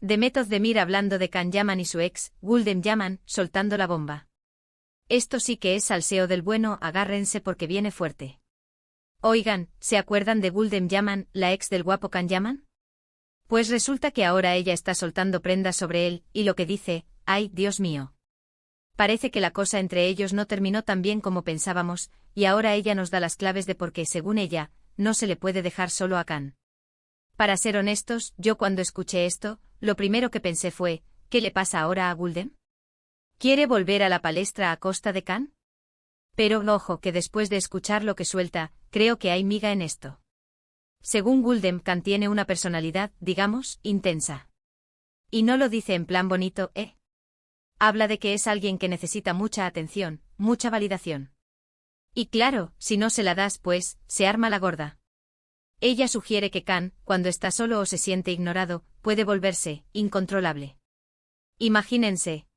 Demet Özdemir hablando de Can Yaman y su ex, Gülden Yaman, soltando la bomba. Esto sí que es salseo del bueno, agárrense porque viene fuerte. Oigan, ¿se acuerdan de Gülden Yaman, la ex del guapo Can Yaman? Pues resulta que ahora ella está soltando prendas sobre él, y lo que dice, ¡ay, Dios mío! Parece que la cosa entre ellos no terminó tan bien como pensábamos, y ahora ella nos da las claves de por qué, según ella, no se le puede dejar solo a Can. Para ser honestos, yo cuando escuché esto, lo primero que pensé fue, ¿qué le pasa ahora a Gülden? ¿Quiere volver a la palestra a costa de Can? Pero, ojo, que después de escuchar lo que suelta, creo que hay miga en esto. Según Gülden, Can tiene una personalidad, digamos, intensa. Y no lo dice en plan bonito, ¿eh? Habla de que es alguien que necesita mucha atención, mucha validación. Y claro, si no se la das, pues, se arma la gorda. Ella sugiere que Can, cuando está solo o se siente ignorado, puede volverse incontrolable. Imagínense.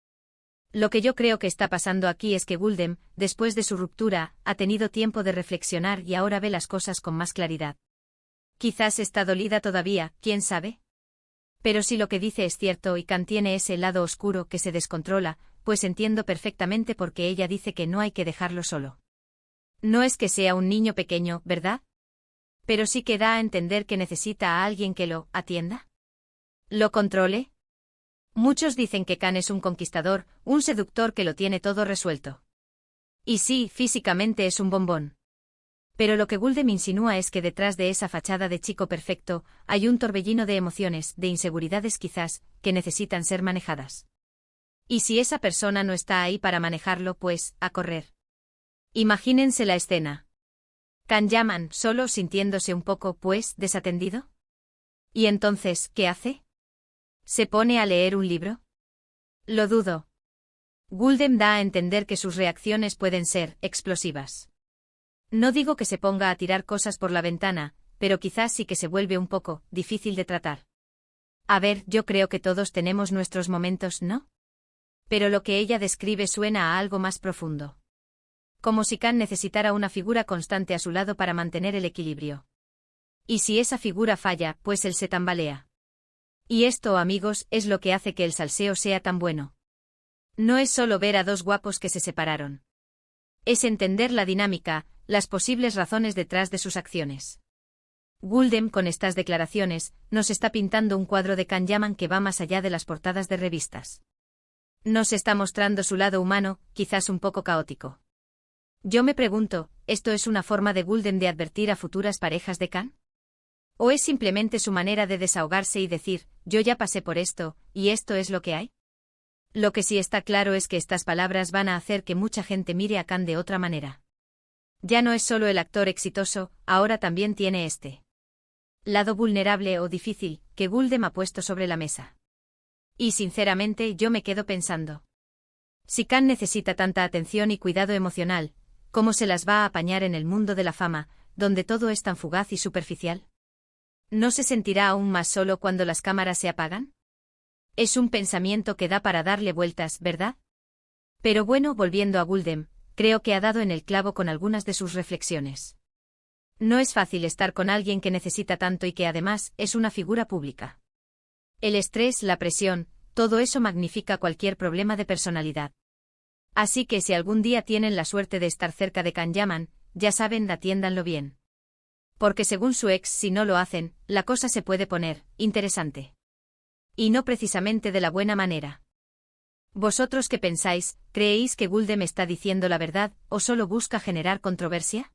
Lo que yo creo que está pasando aquí es que Gülden, después de su ruptura, ha tenido tiempo de reflexionar y ahora ve las cosas con más claridad. Quizás está dolida todavía, ¿quién sabe? Pero si lo que dice es cierto y Can tiene ese lado oscuro que se descontrola, pues entiendo perfectamente por qué ella dice que no hay que dejarlo solo. No es que sea un niño pequeño, ¿verdad? Pero sí que da a entender que necesita a alguien que lo atienda. ¿Lo controle? Muchos dicen que Can es un conquistador, un seductor que lo tiene todo resuelto. Y sí, físicamente es un bombón. Pero lo que Gülden insinúa es que detrás de esa fachada de chico perfecto, hay un torbellino de emociones, de inseguridades quizás, que necesitan ser manejadas. Y si esa persona no está ahí para manejarlo, pues, a correr. Imagínense la escena. Can Yaman, solo sintiéndose un poco, pues, desatendido. ¿Y entonces, qué hace? ¿Se pone a leer un libro? Lo dudo. Gülden da a entender que sus reacciones pueden ser explosivas. No digo que se ponga a tirar cosas por la ventana, pero quizás sí que se vuelve un poco difícil de tratar. A ver, yo creo que todos tenemos nuestros momentos, ¿no? Pero lo que ella describe suena a algo más profundo. Como si Can necesitara una figura constante a su lado para mantener el equilibrio. Y si esa figura falla, pues él se tambalea. Y esto, amigos, es lo que hace que el salseo sea tan bueno. No es solo ver a dos guapos que se separaron. Es entender la dinámica, las posibles razones detrás de sus acciones. Gülden, con estas declaraciones, nos está pintando un cuadro de Can Yaman que va más allá de las portadas de revistas. Nos está mostrando su lado humano, quizás un poco caótico. Yo me pregunto, ¿esto es una forma de Gülden de advertir a futuras parejas de Can? ¿O es simplemente su manera de desahogarse y decir, yo ya pasé por esto, y esto es lo que hay? Lo que sí está claro es que estas palabras van a hacer que mucha gente mire a Can de otra manera. Ya no es solo el actor exitoso, ahora también tiene este lado vulnerable o difícil, que Gülden ha puesto sobre la mesa. Y sinceramente yo me quedo pensando. Si Can necesita tanta atención y cuidado emocional, ¿cómo se las va a apañar en el mundo de la fama, donde todo es tan fugaz y superficial? ¿No se sentirá aún más solo cuando las cámaras se apagan? Es un pensamiento que da para darle vueltas, ¿verdad? Pero bueno, volviendo a Gülden, creo que ha dado en el clavo con algunas de sus reflexiones. No es fácil estar con alguien que necesita tanto y que además es una figura pública. El estrés, la presión, todo eso magnifica cualquier problema de personalidad. Así que si algún día tienen la suerte de estar cerca de Can Yaman, ya saben, atiéndanlo bien. Porque según su ex, si no lo hacen, la cosa se puede poner interesante. Y no precisamente de la buena manera. ¿Vosotros qué pensáis? ¿Creéis que Gülden está diciendo la verdad, o solo busca generar controversia?